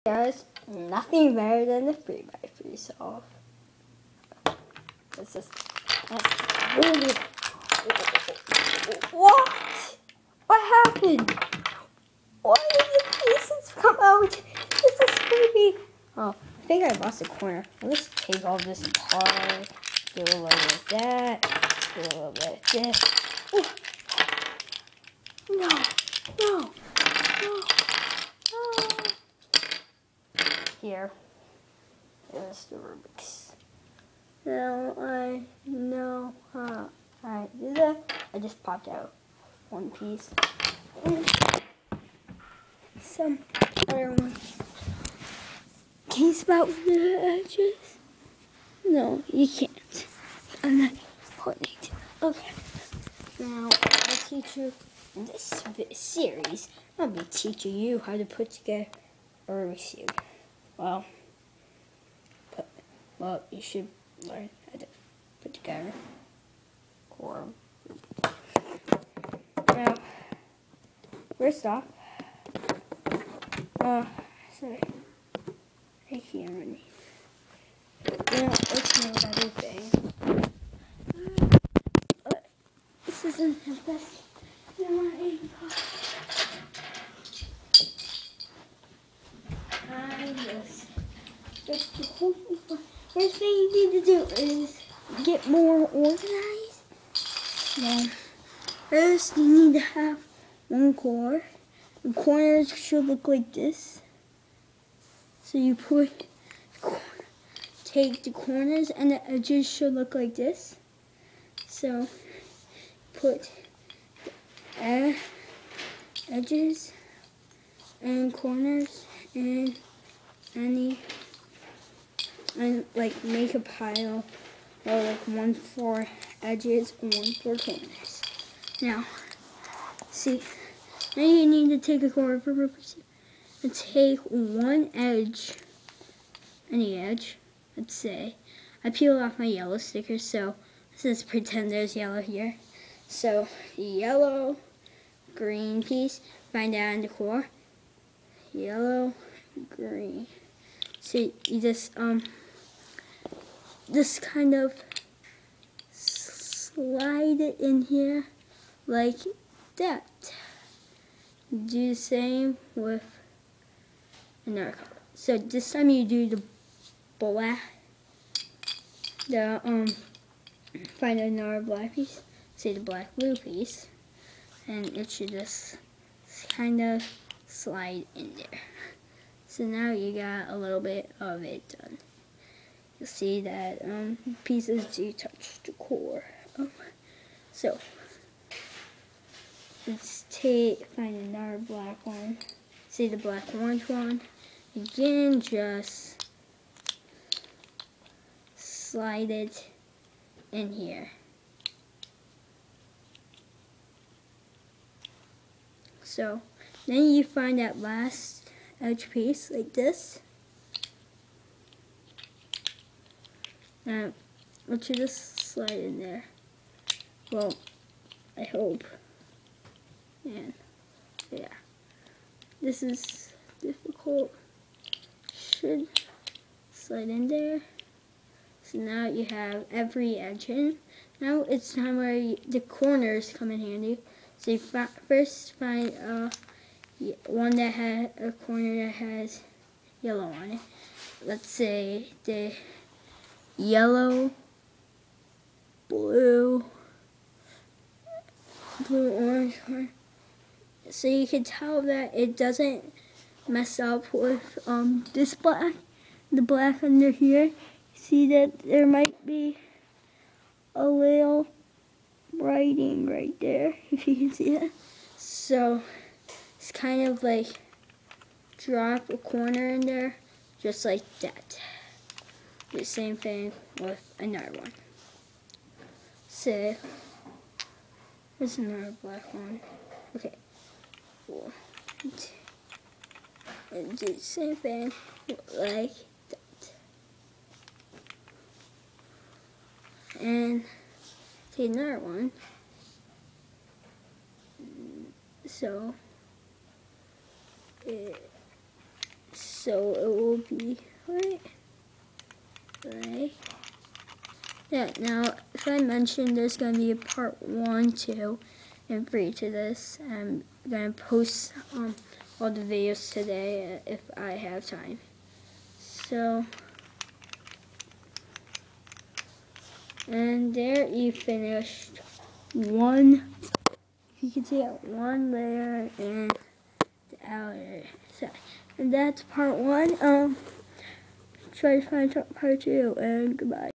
There's nothing better than the 3x3 solve. This is what? What happened? Why did the pieces come out? This is creepy. Oh, I think I lost a corner. Let's take all this apart. Do a little bit of that. Do a little bit of this. Ooh. No. Here is the Rubiks. Now I know how I do that. I just popped out one piece. And some other ones. Can you spot the edges? No, you can't. I'm not pointing to it. Okay. Now I'll teach you in this series. I'll be teaching you how to put together a Rubiks cube. Well, you should learn how to put together core. Now, first off, sorry, I can't really. Now, let's know everything. This isn't the best. First thing you need to do is get more organized. Now, first you need to have one core. The corners should look like this. So you take the corners and the edges should look like this. So put edges and corners and like make a pile or like one for edges and one for corners. Now, see, now you need to take a core for purpose and take one edge, any edge, let's say. I peeled off my yellow sticker, so let's just pretend there's yellow here. So the yellow, green piece, find out in the core, yellow, green. So you just kind of slide it in here like that. Do the same with another color. So this time you do the black, find another black piece, say the black blue piece, and it should just kind of slide in there. So now you got a little bit of it done. You'll see that pieces do touch the core. So let's find another black one. Say the black orange one. Again, just slide it in here. So then you find that last edge piece like this. Now, let you just slide in there. Well, I hope. And yeah, this is difficult. Should slide in there. So now you have every edge in. Now it's time where the corners come in handy. So you first find one that has a corner that has yellow on it. Let's say the yellow, blue, orange corner. So you can tell that it doesn't mess up with this black, the black under here. See that there might be a little writing right there, if you can see that. So it's kind of like drop a corner in there, just like that. Do the same thing with another one. So there's another black one. Okay. Cool. And do the same thing like that. And take another one. So so it will be right. Yeah, now if I mentioned there's going to be a part 1, 2, and 3 to this, I'm going to post all the videos today if I have time. So, and there you finished one, you can see it, one layer and the outer side. And that's part 1. Try to find part 2, and goodbye.